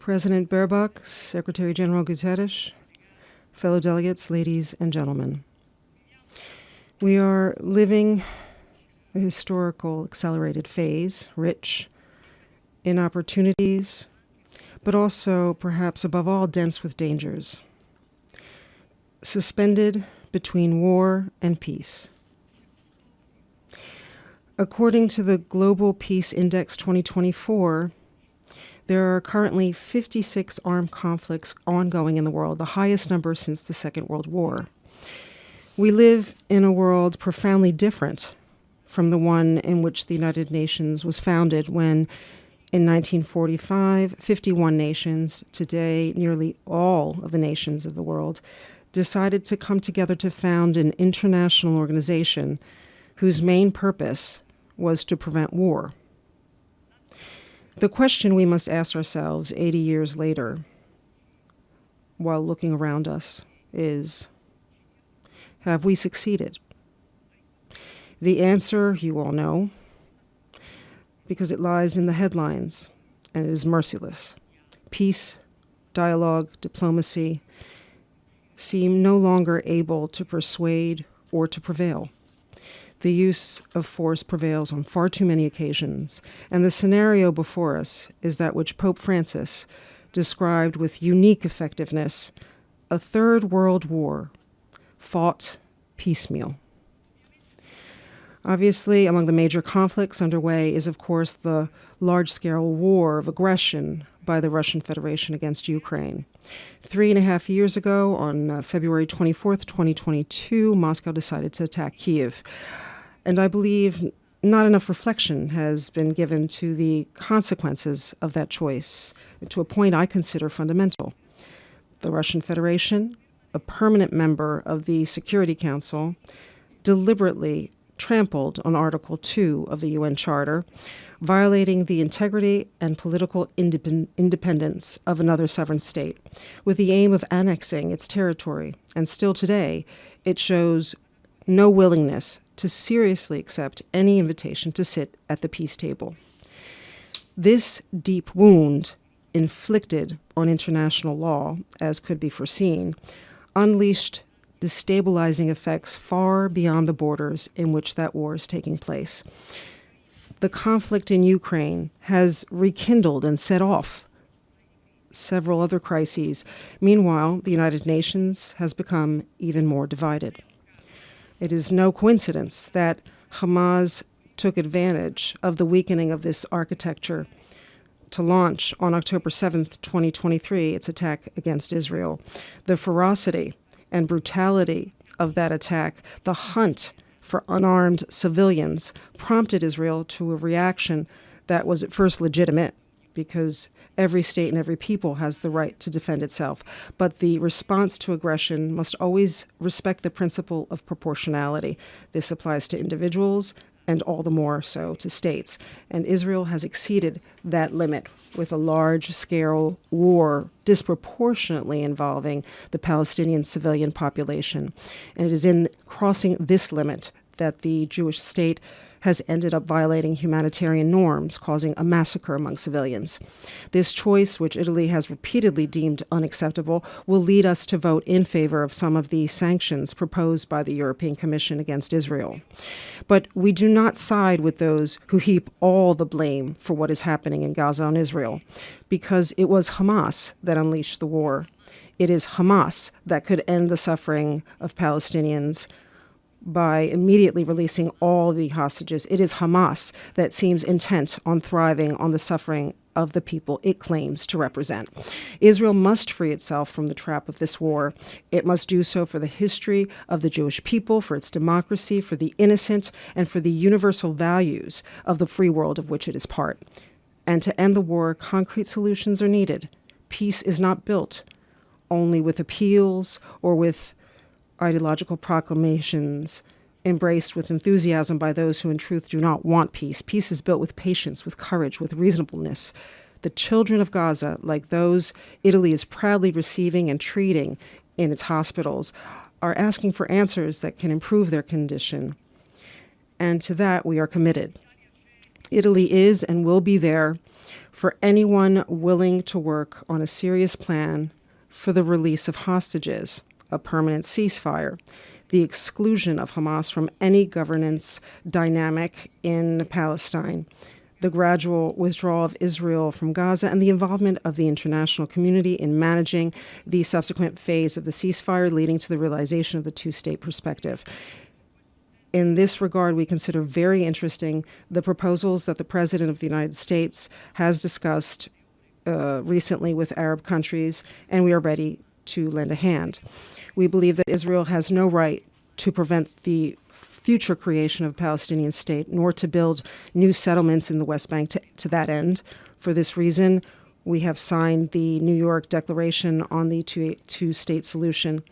President Baerbock, Secretary General Guterres, fellow delegates, ladies and gentlemen. We are living a historical accelerated phase, rich in opportunities, but also, perhaps above all, dense with dangers. Suspended between war and peace. According to the Global Peace Index 2024, there are currently 56 armed conflicts ongoing in the world, the highest number since the Second World War. We live in a world profoundly different from the one in which the United Nations was founded when, in 1945, 51 nations, today nearly all of the nations of the world, decided to come together to found an international organization whose main purpose was to prevent war. The question we must ask ourselves 80 years later, while looking around us, is, have we succeeded? The answer you all know, because it lies in the headlines, and it is merciless. Peace, dialogue, diplomacy seem no longer able to persuade or to prevail. The use of force prevails on far too many occasions, and the scenario before us is that which Pope Francis described with unique effectiveness, a third world war, fought piecemeal. Obviously, among the major conflicts underway is, of course, the large-scale war of aggression by the Russian Federation against Ukraine. 3.5 years ago, on February 24th, 2022, Moscow decided to attack Kyiv. And I believe not enough reflection has been given to the consequences of that choice, to a point I consider fundamental. The Russian Federation, a permanent member of the Security Council, deliberately trampled on Article 2 of the UN Charter, violating the integrity and political independence of another sovereign state, with the aim of annexing its territory. And still today, it shows no willingness to seriously accept any invitation to sit at the peace table. This deep wound, inflicted on international law, as could be foreseen, unleashed destabilizing effects far beyond the borders in which that war is taking place. The conflict in Ukraine has rekindled and set off several other crises. Meanwhile, the United Nations has become even more divided. It is no coincidence that Hamas took advantage of the weakening of this architecture to launch on October 7th, 2023, its attack against Israel. The ferocity and brutality of that attack, the hunt for unarmed civilians, prompted Israel to a reaction that was at first legitimate, because every state and every people has the right to defend itself. But the response to aggression must always respect the principle of proportionality. This applies to individuals and all the more so to states. And Israel has exceeded that limit with a large-scale war disproportionately involving the Palestinian civilian population. And it is in crossing this limit that the Jewish state has ended up violating humanitarian norms, causing a massacre among civilians. This choice, which Italy has repeatedly deemed unacceptable, will lead us to vote in favor of some of the sanctions proposed by the European Commission against Israel. But we do not side with those who heap all the blame for what is happening in Gaza on Israel, because it was Hamas that unleashed the war. It is Hamas that could end the suffering of Palestinians by immediately releasing all the hostages. It is Hamas that seems intent on thriving on the suffering of the people it claims to represent. Israel must free itself from the trap of this war. It must do so for the history of the Jewish people, for its democracy, for the innocent, and for the universal values of the free world of which it is part. And to end the war, concrete solutions are needed. Peace is not built only with appeals or with ideological proclamations embraced with enthusiasm by those who in truth do not want peace. Peace is built with patience, with courage, with reasonableness. The children of Gaza, like those Italy is proudly receiving and treating in its hospitals, are asking for answers that can improve their condition. And to that we are committed. Italy is and will be there for anyone willing to work on a serious plan for the release of hostages, a permanent ceasefire, the exclusion of Hamas from any governance dynamic in Palestine, the gradual withdrawal of Israel from Gaza, and the involvement of the international community in managing the subsequent phase of the ceasefire, leading to the realization of the two-state perspective. In this regard, we consider very interesting the proposals that the President of the United States has discussed recently with Arab countries, and we are ready to lend a hand. We believe that Israel has no right to prevent the future creation of a Palestinian state, nor to build new settlements in the West Bank to that end. For this reason, we have signed the New York Declaration on the two-state solution.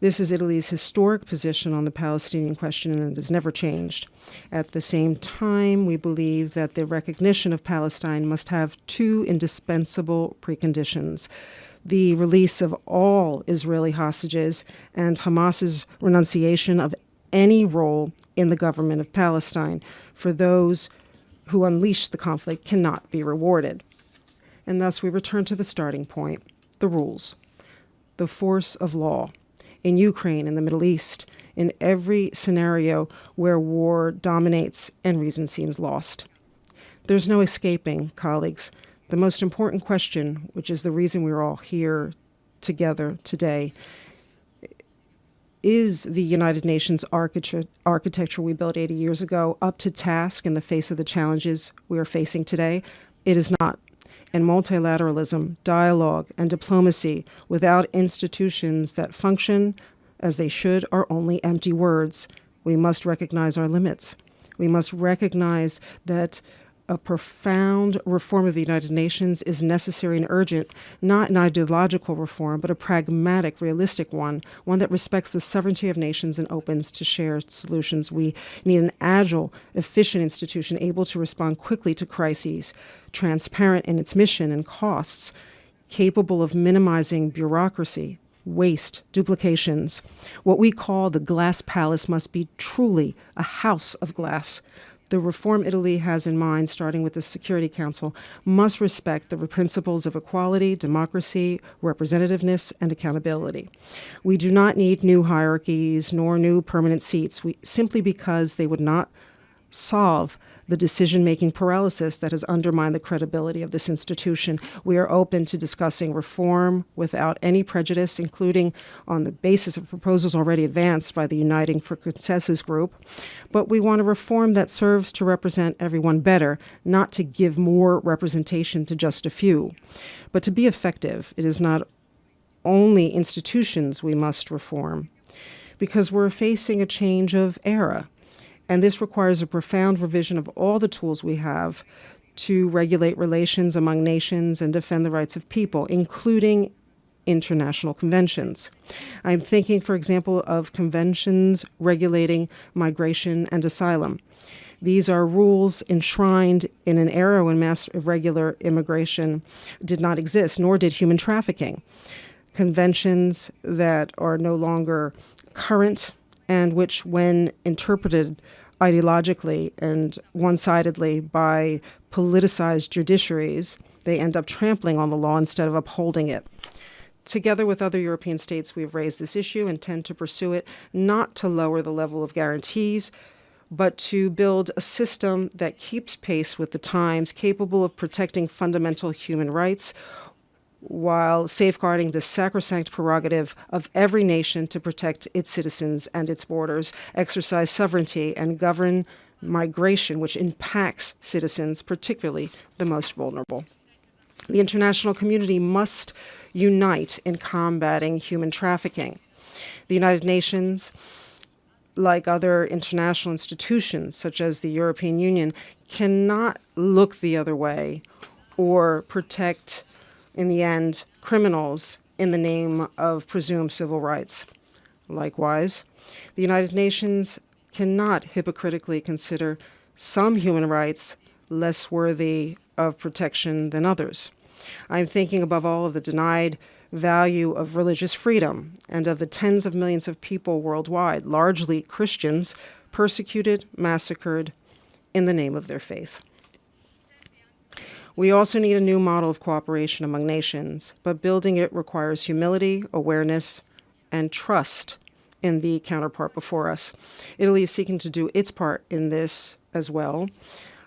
This is Italy's historic position on the Palestinian question, and it has never changed. At the same time, we believe that the recognition of Palestine must have two indispensable preconditions: the release of all Israeli hostages and Hamas's renunciation of any role in the government of Palestine. For those who unleashed the conflict cannot be rewarded. And thus we return to the starting point, the rules, the force of law. In Ukraine, in the Middle East, in every scenario where war dominates and reason seems lost. There's no escaping, colleagues, the most important question, which is the reason we're all here together today. Is the United Nations architecture we built 80 years ago up to task in the face of the challenges we are facing today? It is not. And multilateralism, dialogue, and diplomacy without institutions that function as they should are only empty words. We must recognize our limits. We must recognize that a profound reform of the United Nations is necessary and urgent, not an ideological reform, but a pragmatic, realistic one that respects the sovereignty of nations and opens to shared solutions. We need an agile, efficient institution able to respond quickly to crises, transparent in its mission and costs, capable of minimizing bureaucracy, waste, duplications. What we call the glass palace must be truly a house of glass. The reform Italy has in mind, starting with the Security Council, must respect the principles of equality, democracy, representativeness, and accountability. We do not need new hierarchies nor new permanent seats, simply because they would not solve the decision-making paralysis that has undermined the credibility of this institution. We are open to discussing reform without any prejudice, including on the basis of proposals already advanced by the Uniting for Consensus group. But we want a reform that serves to represent everyone better, not to give more representation to just a few. But to be effective, it is not only institutions we must reform, because we're facing a change of era. And this requires a profound revision of all the tools we have to regulate relations among nations and defend the rights of people, including international conventions. I'm thinking, for example, of conventions regulating migration and asylum. These are rules enshrined in an era when mass irregular immigration did not exist, nor did human trafficking. Conventions that are no longer current and which, when interpreted ideologically and one-sidedly by politicized judiciaries, they end up trampling on the law instead of upholding it. Together with other European states, we have raised this issue and tend to pursue it, not to lower the level of guarantees, but to build a system that keeps pace with the times, capable of protecting fundamental human rights, while safeguarding the sacrosanct prerogative of every nation to protect its citizens and its borders, exercise sovereignty, and govern migration, which impacts citizens, particularly the most vulnerable. The international community must unite in combating human trafficking. The United Nations, like other international institutions, such as the European Union, cannot look the other way or protect, in the end, criminals in the name of presumed civil rights. Likewise, the United Nations cannot hypocritically consider some human rights less worthy of protection than others. I'm thinking above all of the denied value of religious freedom and of the tens of millions of people worldwide, largely Christians, persecuted, massacred in the name of their faith. We also need a new model of cooperation among nations, but building it requires humility, awareness, and trust in the counterpart before us. Italy is seeking to do its part in this as well.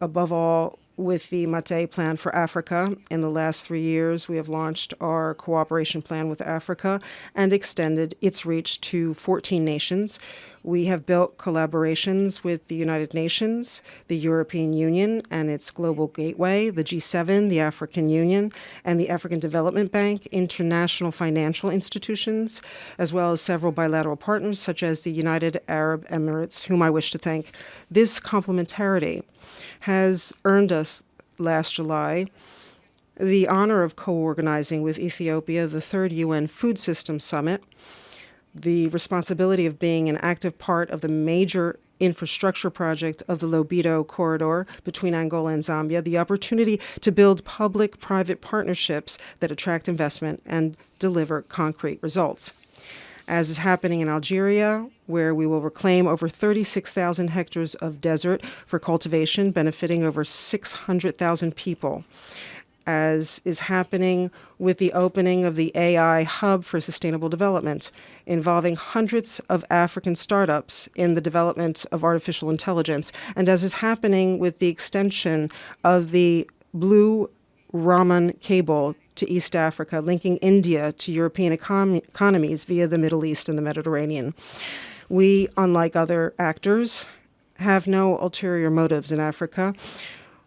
Above all, with the Mattei Plan for Africa, in the last 3 years, we have launched our cooperation plan with Africa and extended its reach to 14 nations. We have built collaborations with the United Nations, the European Union and its global gateway, the G7, the African Union, and the African Development Bank, international financial institutions, as well as several bilateral partners such as the United Arab Emirates, whom I wish to thank. This complementarity has earned us, last July, the honor of co-organizing with Ethiopia the 3rd UN Food System Summit, the responsibility of being an active part of the major infrastructure project of the Lobito corridor between Angola and Zambia, the opportunity to build public-private partnerships that attract investment and deliver concrete results. As is happening in Algeria, where we will reclaim over 36,000 hectares of desert for cultivation, benefiting over 600,000 people. As is happening with the opening of the AI Hub for Sustainable Development, involving hundreds of African startups in the development of artificial intelligence, and as is happening with the extension of the Blue Raman cable to East Africa, linking India to European economies via the Middle East and the Mediterranean. We, unlike other actors, have no ulterior motives in Africa.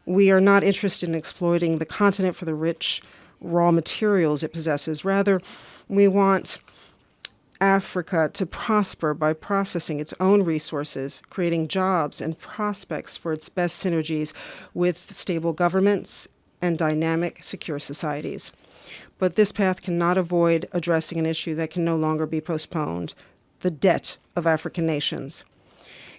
We are not interested in exploiting the continent for the rich raw materials it possesses. Rather, we want Africa to prosper by processing its own resources, creating jobs and prospects for its best synergies with stable governments and dynamic, secure societies. But this path cannot avoid addressing an issue that can no longer be postponed: the debt of African nations.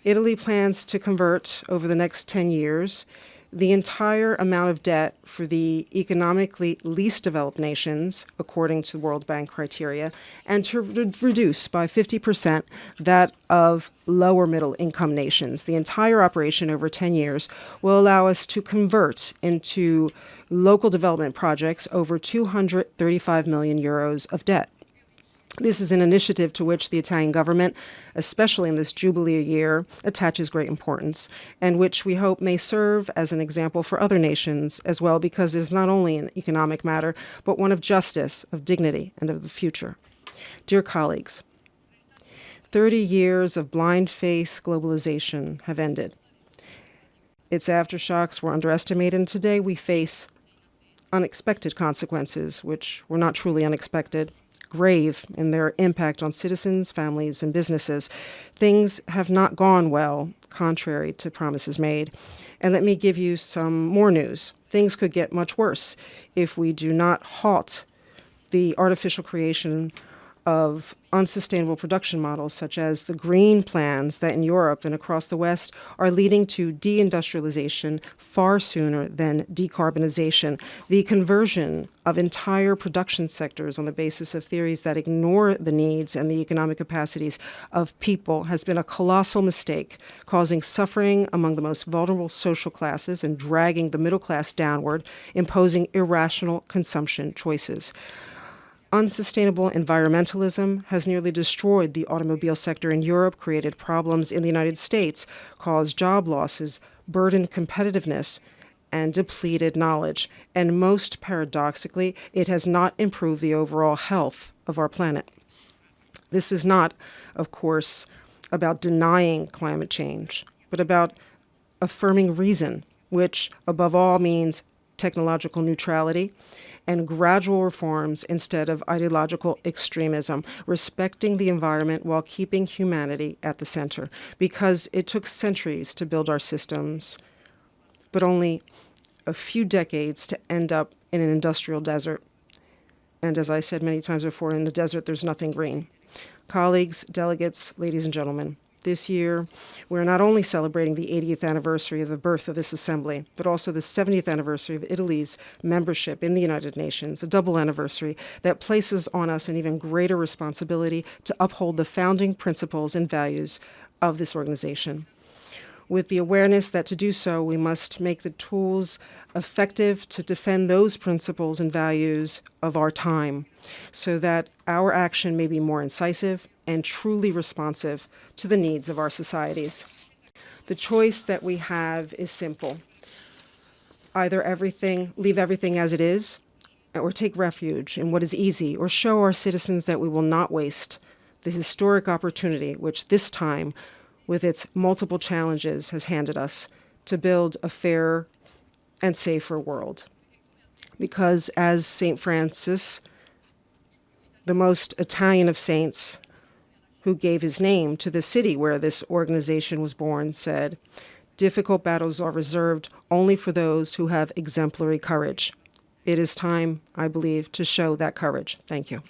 Italy plans to convert, over the next 10 years, the entire amount of debt for the economically least developed nations, according to World Bank criteria, and to reduce by 50% that of lower middle income nations. The entire operation over 10 years will allow us to convert into local development projects over 235 million euros of debt. This is an initiative to which the Italian government, especially in this Jubilee year, attaches great importance, and which we hope may serve as an example for other nations as well, because it is not only an economic matter, but one of justice, of dignity, and of the future. Dear colleagues, 30 years of blind faith globalization have ended. Its aftershocks were underestimated, and today we face unexpected consequences, which were not truly unexpected, grave in their impact on citizens, families, and businesses. Things have not gone well, contrary to promises made. And let me give you some more news. Things could get much worse if we do not halt the artificial creation of unsustainable production models, such as the green plans that in Europe and across the West are leading to deindustrialization far sooner than decarbonization. The conversion of entire production sectors on the basis of theories that ignore the needs and the economic capacities of people has been a colossal mistake, causing suffering among the most vulnerable social classes and dragging the middle class downward, imposing irrational consumption choices. Unsustainable environmentalism has nearly destroyed the automobile sector in Europe, created problems in the United States, caused job losses, burdened competitiveness, and depleted knowledge. And most paradoxically, it has not improved the overall health of our planet. This is not, of course, about denying climate change, but about affirming reason, which above all means technological neutrality and gradual reforms instead of ideological extremism, respecting the environment while keeping humanity at the center. Because it took centuries to build our systems, but only a few decades to end up in an industrial desert. And as I said many times before, in the desert, there's nothing green. Colleagues, delegates, ladies and gentlemen, this year, we're not only celebrating the 80th anniversary of the birth of this assembly, but also the 70th anniversary of Italy's membership in the United Nations, a double anniversary that places on us an even greater responsibility to uphold the founding principles and values of this organization. with the awareness that to do so, we must make the tools effective to defend those principles and values of our time so that our action may be more incisive and truly responsive to the needs of our societies. The choice that we have is simple. Either leave everything as it is, or take refuge in what is easy, or show our citizens that we will not waste the historic opportunity which this time, with its multiple challenges, has handed us to build a fairer and safer world. Because as St. Francis, the most Italian of saints, who gave his name to the city where this organization was born, said, "Difficult battles are reserved only for those who have exemplary courage." It is time, I believe, to show that courage. Thank you.